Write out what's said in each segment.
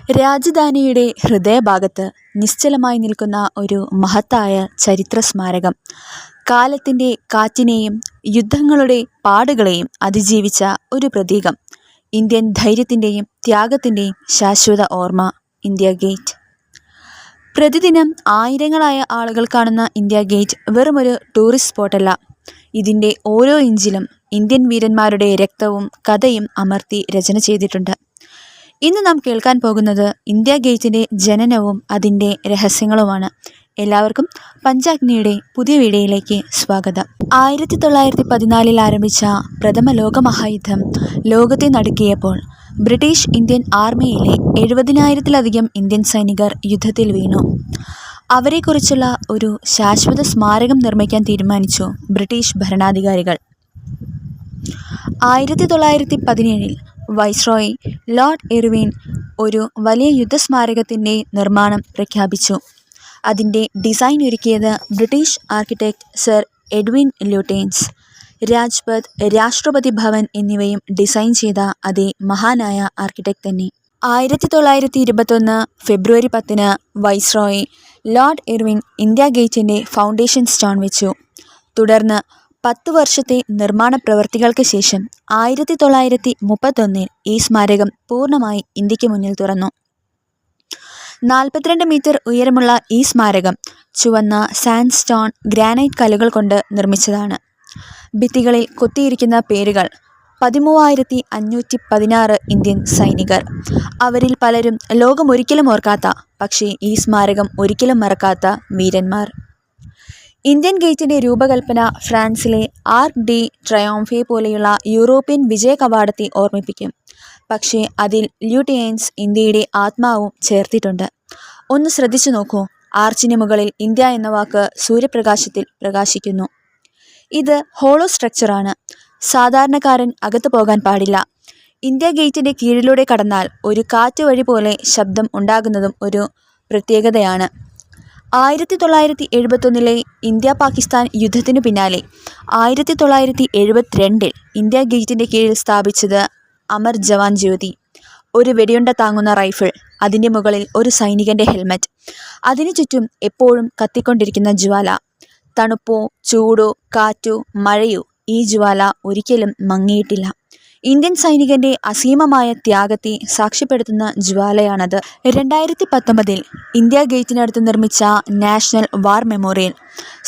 രാജധാനിയുടെ ഹൃദയഭാഗത്ത് നിശ്ചലമായി നിൽക്കുന്ന ഒരു മഹത്തായ ചരിത്ര സ്മാരകം. കാലത്തിൻ്റെ കാറ്റിനെയും യുദ്ധങ്ങളുടെ പാടുകളെയും അതിജീവിച്ച ഒരു പ്രതീകം. ഇന്ത്യൻ ധൈര്യത്തിൻ്റെയും ത്യാഗത്തിൻ്റെയും ശാശ്വത ഓർമ്മ. India gate. പ്രതിദിനം ആയിരങ്ങളായ ആളുകൾ കാണുന്ന ഇന്ത്യ ഗേറ്റ് വെറുമൊരു ടൂറിസ്റ്റ് സ്പോട്ടല്ല. ഇതിൻ്റെ ഓരോ ഇഞ്ചിലും ഇന്ത്യൻ വീരന്മാരുടെ രക്തവും കഥയും അമർത്തി രചന ചെയ്തിട്ടുണ്ട്. ഇന്ന് നാം കേൾക്കാൻ പോകുന്നത് ഇന്ത്യ ഗേറ്റിൻ്റെ ജനനവും അതിൻ്റെ രഹസ്യങ്ങളുമാണ്. എല്ലാവർക്കും പഞ്ചാഗ്നിയുടെ പുതിയ വീഡിയോയിലേക്ക് സ്വാഗതം. 1914 ആരംഭിച്ച പ്രഥമ ലോകമഹായുദ്ധം ലോകത്തെ നടുക്കിയപ്പോൾ ബ്രിട്ടീഷ് ഇന്ത്യൻ ആർമിയിലെ 70,000-ലധികം ഇന്ത്യൻ സൈനികർ യുദ്ധത്തിൽ വീണു. അവരെക്കുറിച്ചുള്ള ഒരു ശാശ്വത സ്മാരകം നിർമ്മിക്കാൻ തീരുമാനിച്ചു ബ്രിട്ടീഷ് ഭരണാധികാരികൾ. 1917 വൈസ്രോയി ലോർഡ് ഇർവിൻ ഒരു വലിയ യുദ്ധസ്മാരകത്തിൻ്റെ നിർമ്മാണം പ്രഖ്യാപിച്ചു. അതിൻ്റെ ഡിസൈൻ ഒരുക്കിയത് British architect sir Edwin Lutyens. Rajpath, Rashtrapati Bhavan എന്നിവയും ഡിസൈൻ ചെയ്ത അതേ മഹാനായ ആർക്കിടെക്ട് തന്നെ. 1921 February 10 viceroy lord Irwin India ഗേറ്റിൻ്റെ ഫൗണ്ടേഷൻ സ്റ്റോൺ വെച്ചു. തുടർന്ന് 10 വർഷത്തെ നിർമ്മാണ പ്രവൃത്തികൾക്ക് ശേഷം 1931 ഈ സ്മാരകം പൂർണ്ണമായി ഇന്ത്യക്ക് മുന്നിൽ തുറന്നു. 42 മീറ്റർ ഉയരമുള്ള ഈ സ്മാരകം ചുവന്ന സാൻഡ് സ്റ്റോൺ ഗ്രാനൈറ്റ് കല്ലുകൾ കൊണ്ട് നിർമ്മിച്ചതാണ്. ഭിത്തികളിൽ കൊത്തിയിരിക്കുന്ന പേരുകൾ 13,516 ഇന്ത്യൻ സൈനികർ. അവരിൽ പലരും ലോകമൊരിക്കലും ഓർക്കാത്ത, പക്ഷേ ഈ സ്മാരകം ഒരിക്കലും മറക്കാത്ത വീരന്മാർ. ഇന്ത്യൻ ഗേറ്റിൻ്റെ രൂപകൽപ്പന ഫ്രാൻസിലെ ആർക്ക് ഡി ട്രയോംഫെ പോലെയുള്ള യൂറോപ്യൻ വിജയ കവാടത്തെ ഓർമ്മിപ്പിക്കും. പക്ഷേ അതിൽ ല്യൂട്യൻസ് ഇന്ത്യയുടെ ആത്മാവും ചേർത്തിട്ടുണ്ട്. ഒന്ന് ശ്രദ്ധിച്ചു നോക്കൂ. ആർച്ചിന് മുകളിൽ ഇന്ത്യ എന്ന വാക്ക് സൂര്യപ്രകാശത്തിൽ പ്രകാശിക്കുന്നു. ഇത് ഹോളോ സ്ട്രക്ചറാണ്. സാധാരണക്കാരൻ അകത്ത് പോകാൻ പാടില്ല. ഇന്ത്യ ഗേറ്റിൻ്റെ കീഴിലൂടെ കടന്നാൽ ഒരു കാറ്റ് വഴി പോലെ ശബ്ദം ഉണ്ടാകുന്നതും ഒരു പ്രത്യേകതയാണ്. 1971 ഇന്ത്യ പാകിസ്ഥാൻ യുദ്ധത്തിനു പിന്നാലെ 1972 ഇന്ത്യ ഗേറ്റിൻ്റെ കീഴിൽ സ്ഥാപിച്ചത് അമർ ജവാൻ ജ്യോതി. ഒരു വെടിയുണ്ട താങ്ങുന്ന റൈഫിൾ, അതിൻ്റെ മുകളിൽ ഒരു സൈനികൻ്റെ ഹെൽമറ്റ്, അതിനു ചുറ്റും എപ്പോഴും കത്തിക്കൊണ്ടിരിക്കുന്ന ജ്വാല. തണുപ്പോ ചൂടോ കാറ്റോ മഴയോ ഈ ജ്വാല ഒരിക്കലും മങ്ങിയിട്ടില്ല. ഇന്ത്യൻ സൈനികൻ്റെ അസീമമായ ത്യാഗത്തെ സാക്ഷ്യപ്പെടുത്തുന്ന ജ്വാലയാണത്. 2019 ഇന്ത്യ ഗേറ്റിനടുത്ത് നിർമ്മിച്ച നാഷണൽ വാർ മെമ്മോറിയൽ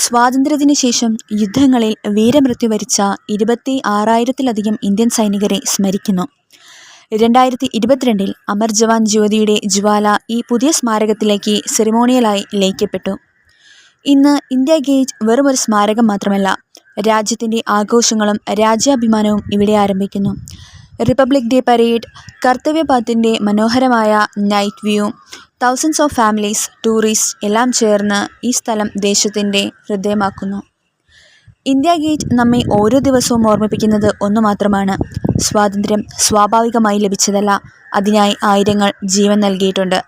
സ്വാതന്ത്ര്യത്തിന് ശേഷം യുദ്ധങ്ങളിൽ വീരമൃത്യു വരിച്ച 26,000-ലധികം ഇന്ത്യൻ സൈനികരെ സ്മരിക്കുന്നു. 2022 അമർ ജവാൻ ജ്യോതിയുടെ ജ്വാല ഈ പുതിയ സ്മാരകത്തിലേക്ക് സെറിമോണിയലായി ലയിക്കപ്പെട്ടു. ഇന്ന് ഇന്ത്യ ഗേറ്റ് വെറുമൊരു സ്മാരകം മാത്രമല്ല, രാജ്യത്തിൻ്റെ ആഘോഷങ്ങളും രാജ്യാഭിമാനവും ഇവിടെ ആരംഭിക്കുന്നു. റിപ്പബ്ലിക് ഡേ പരേഡ്, കർത്തവ്യപഥിൻ്റെ മനോഹരമായ night view, thousands of families, tourist എല്ലാം ചേർന്ന് ഈ സ്ഥലം ദേശത്തിൻ്റെ ഹൃദയമാക്കുന്നു. ഇന്ത്യ ഗേറ്റ് നമ്മെ ഓരോ ദിവസവും ഓർമ്മിപ്പിക്കുന്നത് ഒന്നു മാത്രമാണ്: സ്വാതന്ത്ര്യം സ്വാഭാവികമായി ലഭിച്ചതല്ല, അതിനായി ആയിരങ്ങൾ ജീവൻ നൽകിയിട്ടുണ്ട്.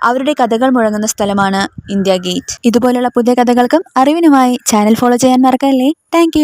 അവരുടെ കഥകൾ മുഴങ്ങുന്ന സ്ഥലമാണ് ഇന്ത്യ ഗേറ്റ്. ഇതുപോലുള്ള പുതിയ കഥകൾക്കും അറിവിനുമായി ചാനൽ ഫോളോ ചെയ്യാൻ മറക്കല്ലേ. താങ്ക്